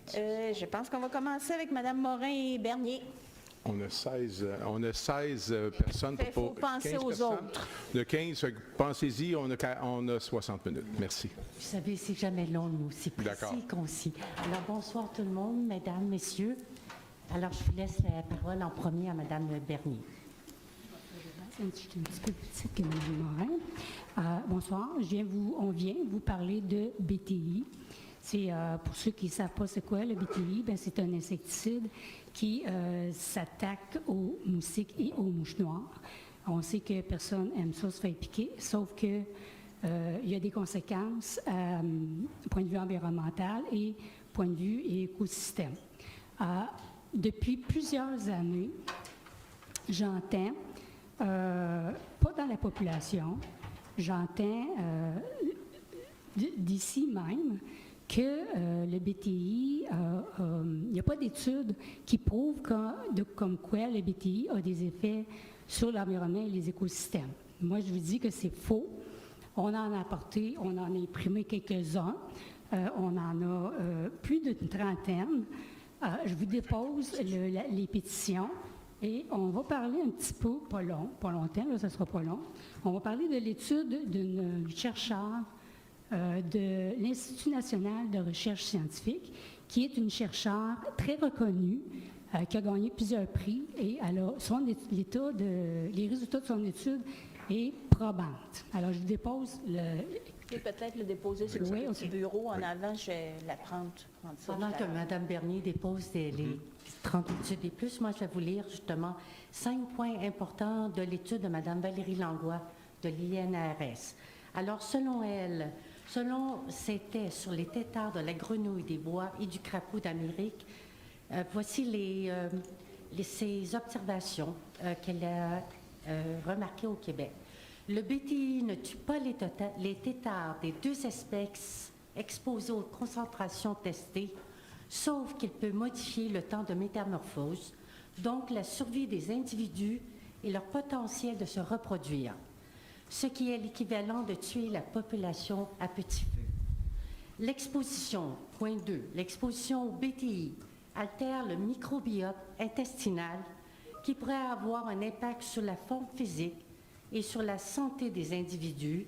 Je pense qu'on va commencer avec Mme Morin et Bernier. On a 16 personnes. Il faut penser aux autres. De 15, pensez-y, on a 60 minutes. Merci. Vous savez, c'est jamais long, nous. C'est précis, concis. Alors, bonsoir tout le monde, mesdames, messieurs. Alors, je vous laisse la parole en premier à Mme Bernier. C'est un petit peu plus petite que Mme Morin. Bonsoir, on vient vous parler de BTI. C'est, pour ceux qui ne savent pas c'est quoi le BTI, c'est un insecticide qui s'attaque aux moustiques et aux mouches noires. On sait que personne n'aime ça se faire piquer, sauf que il y a des conséquences point de vue environnemental et point de vue écosystème. Depuis plusieurs années, j'entends, pas dans la population, j'entends d'ici même que le BTI, il n'y a pas d'études qui prouvent comme quoi le BTI a des effets sur l'environnement et les écosystèmes. Moi, je vous dis que c'est faux. On en a apporté, on en a imprimé quelques-uns. On en a plus d'une trentaine. Je vous dépose les pétitions et on va parler un petit peu, pas longtemps, là, ça ne sera pas long. On va parler de l'étude d'un chercheur de l'Institut national de recherche scientifique, qui est une chercheure très reconnue, qui a gagné plusieurs prix, et alors les résultats de son étude est probante. Alors, je dépose Vous pouvez peut-être le déposer sur le petit bureau en avant, je vais la prendre ça. Pendant que Mme Bernier dépose les 30 études et plus, moi, je vais vous lire justement 5 points importants de l'étude de Mme Valérie Langlois de l'INRS. Alors, selon elle, ses tests sur les têtards de la grenouille des bois et du crapaud d'Amérique, voici ses observations qu'elle a remarquées au Québec. Le BTI ne tue pas les têtards des deux espèces exposées aux concentrations testées, sauf qu'il peut modifier le temps de métamorphose, donc la survie des individus et leur potentiel de se reproduire, ce qui est l'équivalent de tuer la population à petit feu. L'exposition, point 2, l'exposition au BTI altère le microbiote intestinal qui pourrait avoir un impact sur la forme physique et sur la santé des individus,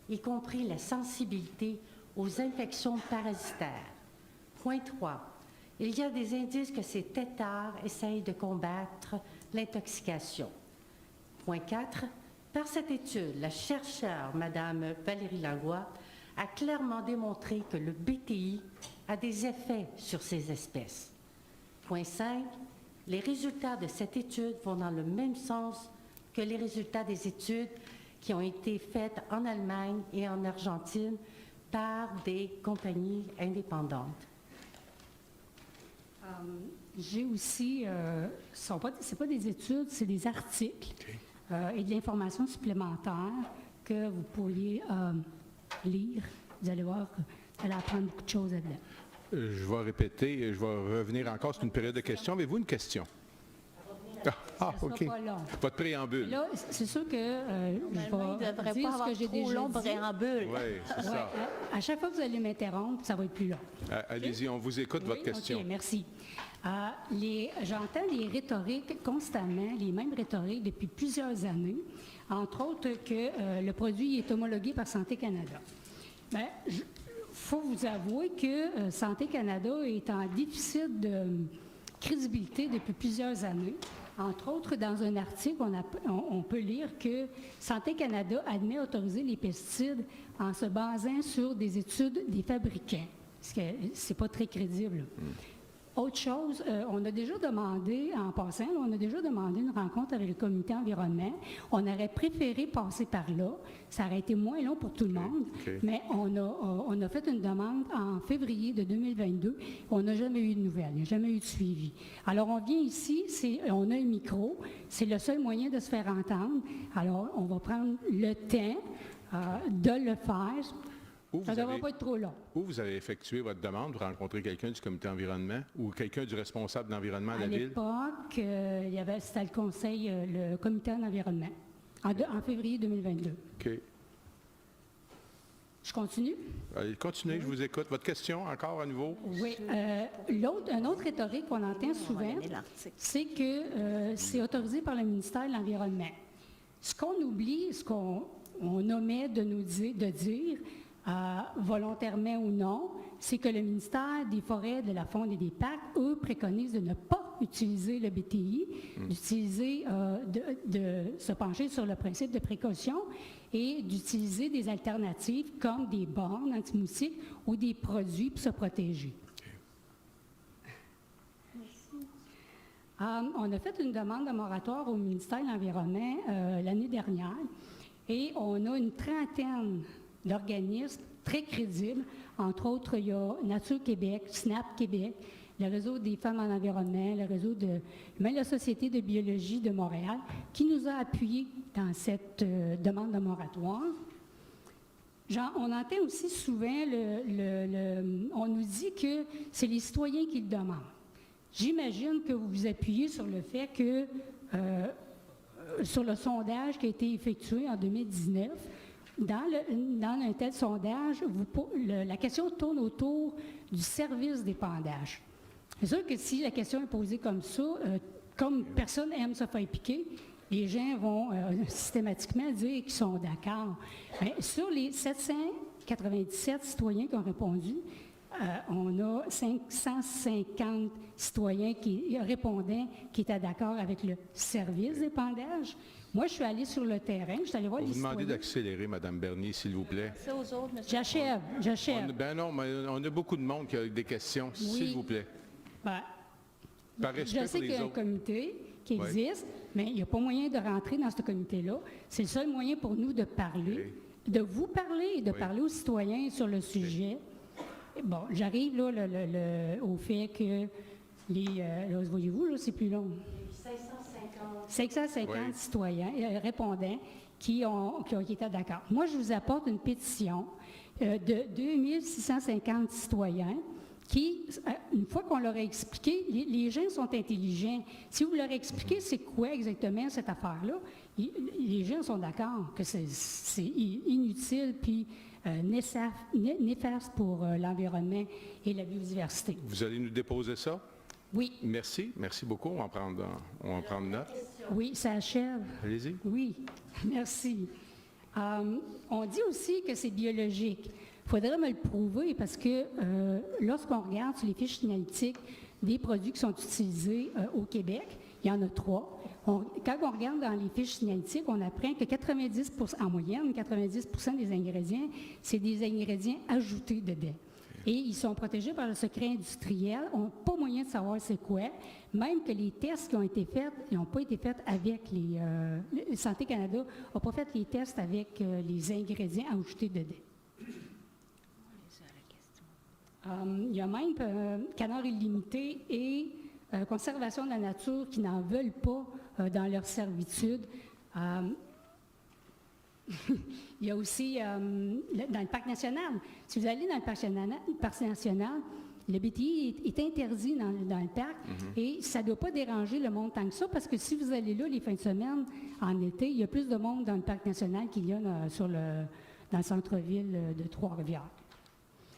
y compris la sensibilité aux infections parasitaires. Point 3, il y a des indices que ces têtards essayent de combattre l'intoxication. Point 4, par cette étude, la chercheure, Mme Valérie Langlois, a clairement démontré que le BTI a des effets sur ces espèces. Point 5, les résultats de cette étude vont dans le même sens que les résultats des études qui ont été faites en Allemagne et en Argentine par des compagnies indépendantes. J'ai aussi, c'est pas des études, c'est des articles. Okay. Et de l'information supplémentaire que vous pourriez lire. Vous allez voir, vous allez apprendre beaucoup de choses là-dedans. Je vais répéter, je vais revenir encore. C'est une période de questions. Avez-vous une question? OK. Votre préambule. Là, c'est sûr que je vais dire ce que j'ai déjà long préambule. Oui, c'est ça. À chaque fois que vous allez m'interrompre, ça va être plus long. Allez-y, on vous écoute votre question. OK, merci. J'entends les rhétoriques constamment, les mêmes rhétoriques depuis plusieurs années, entre autres que le produit est homologué par Santé Canada. Bien, il faut vous avouer que Santé Canada est en déficit de crédibilité depuis plusieurs années. Entre autres, dans un article, on peut lire que Santé Canada admet autoriser les pesticides en se basant sur des études des fabricants, ce que c'est pas très crédible. Autre chose, on a déjà demandé, en passant, on a déjà demandé une rencontre avec le comité environnement. On aurait préféré passer par là. Ça aurait été moins long pour tout le monde. Mais on a fait une demande en février de 2022. On n'a jamais eu de nouvelles. Il n'y a jamais eu de suivi. Alors, on vient ici, on a un micro. C'est le seul moyen de se faire entendre. Alors, on va prendre le temps de le faire. Ça ne devrait pas être trop long. Où vous avez effectué votre demande pour rencontrer quelqu'un du comité environnement ou quelqu'un du responsable d'environnement à la ville? À l'époque, c'était le conseil, le comité en environnement, en février 2022. OK. Je continue? Allez, continuez, je vous écoute. Votre question, encore à nouveau? Oui. Un autre rhétorique qu'on entend souvent, donner l'article. c'est que c'est autorisé par le ministère de l'Environnement. Ce qu'on oublie, ce qu'on omet de dire, volontairement ou non, c'est que le ministère des Forêts, de la Faune et des Parcs, eux, préconisent de ne pas utiliser le BTI, d'utiliser, de se pencher sur le principe de précaution et d'utiliser des alternatives comme des bornes anti-moustiques ou des produits pour se protéger. On a fait une demande de moratoire au ministère de l'Environnement l'année dernière et on a une trentaine d'organismes très crédibles. Entre autres, il y a Nature Québec, SNAP Québec, le réseau des femmes en environnement, le réseau de même la Société de biologie de Montréal, qui nous a appuyés dans cette demande de moratoire. On entend aussi souvent, on nous dit que c'est les citoyens qui le demandent. J'imagine que vous vous appuyez sur le fait que, sur le sondage qui a été effectué en 2019, dans un tel sondage, la question tourne autour du service d'épandage. C'est sûr que si la question est posée comme ça, comme personne n'aime se faire piquer, les gens vont systématiquement dire qu'ils sont d'accord. Mais sur les 797 citoyens qui ont répondu, on a 550 citoyens répondants qui étaient d'accord avec le service d'épandage. Moi, je suis allée sur le terrain, je suis allée voir les citoyens. Vous demandez d'accélérer, Mme Bernier, s'il vous plaît. C'est aux autres, monsieur. J'achève. Ben non, mais on a beaucoup de monde qui a des questions, s'il vous plaît. Ben, Par respect je sais pour les qu'il y a un autres. comité qui Oui. existe, mais il n'y a pas moyen de rentrer dans ce comité-là. C'est le seul moyen pour nous de parler, de vous parler et de parler aux citoyens sur le sujet. Bon, j'arrive là au fait que là, voyez-vous, là, c'est plus long. 550 Oui. citoyens, répondants qui étaient d'accord. Moi, je vous apporte une pétition de 2650 citoyens qui, une fois qu'on leur a expliqué, les gens sont intelligents. Si vous leur expliquez c'est quoi exactement cette affaire-là, les gens sont d'accord que c'est inutile puis néfaste pour l'environnement et la biodiversité. Vous allez nous déposer ça? Oui, Merci beaucoup. On va en prendre note. oui, ça achève. Allez-y. Oui, merci. On dit aussi que c'est biologique. Il faudrait me le prouver parce que lorsqu'on regarde sur les fiches signalétiques des produits qui sont utilisés au Québec, il y en a 3. Quand on regarde dans les fiches signalétiques, on apprend que 90%, en moyenne, 90% des ingrédients, c'est des ingrédients ajoutés dedans. Et ils sont protégés par le secret industriel. On n'a pas moyen de savoir c'est quoi. Même que les tests qui ont été faits, ils n'ont pas été faits avec les... Santé Canada n'a pas fait les tests avec les ingrédients ajoutés dedans. Il y a même Canard Illimité et Conservation de la nature qui n'en veulent pas dans leur servitude. Il y a aussi dans le parc national. Si vous allez dans le parc national, le BTI est interdit dans le parc et ça ne doit pas déranger le monde tant que ça parce que si vous allez là les fins de semaine, en été, il y a plus de monde dans le parc national qu'il y a dans le centre-ville de Trois-Rivières.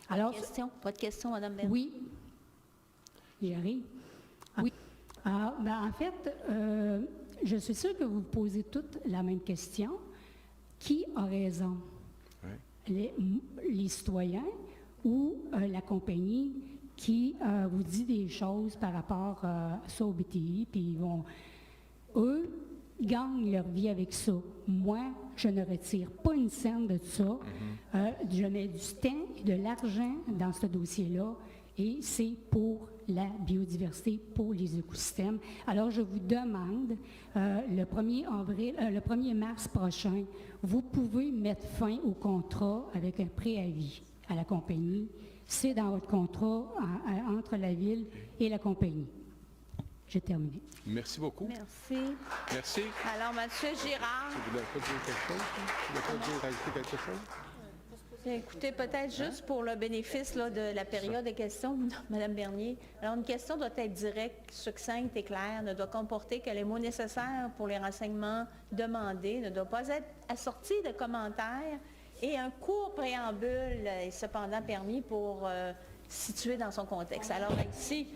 Alors, Pas de question, Mme Bernier? oui, j'y arrive. Oui. En fait, je suis sûre que vous posez toutes la même question. Qui a raison? Oui. Les citoyens ou la compagnie qui vous dit des choses par rapport à ça au BTI, puis eux gagnent leur vie avec ça. Moi, je ne retire pas une scène de ça. Je mets du temps et de l'argent dans ce dossier-là et c'est pour la biodiversité, pour les écosystèmes. Alors, je vous demande, le 1er mars prochain, vous pouvez mettre fin au contrat avec un préavis à la compagnie. C'est dans votre contrat entre la Ville et la compagnie. J'ai terminé. Merci beaucoup. Merci. Merci. Alors, M. Girard, Vous voulez pas dire quelque chose? Vous voulez pas dire rajouter quelque chose? écoutez, peut-être juste pour le bénéfice là, de la période des questions, Mme Bernier. Alors, une question doit être directe, succincte et claire, ne doit comporter que les mots nécessaires pour les renseignements demandés, ne doit pas être assortie de commentaires et un court préambule est cependant permis pour situer dans son contexte. Alors ici,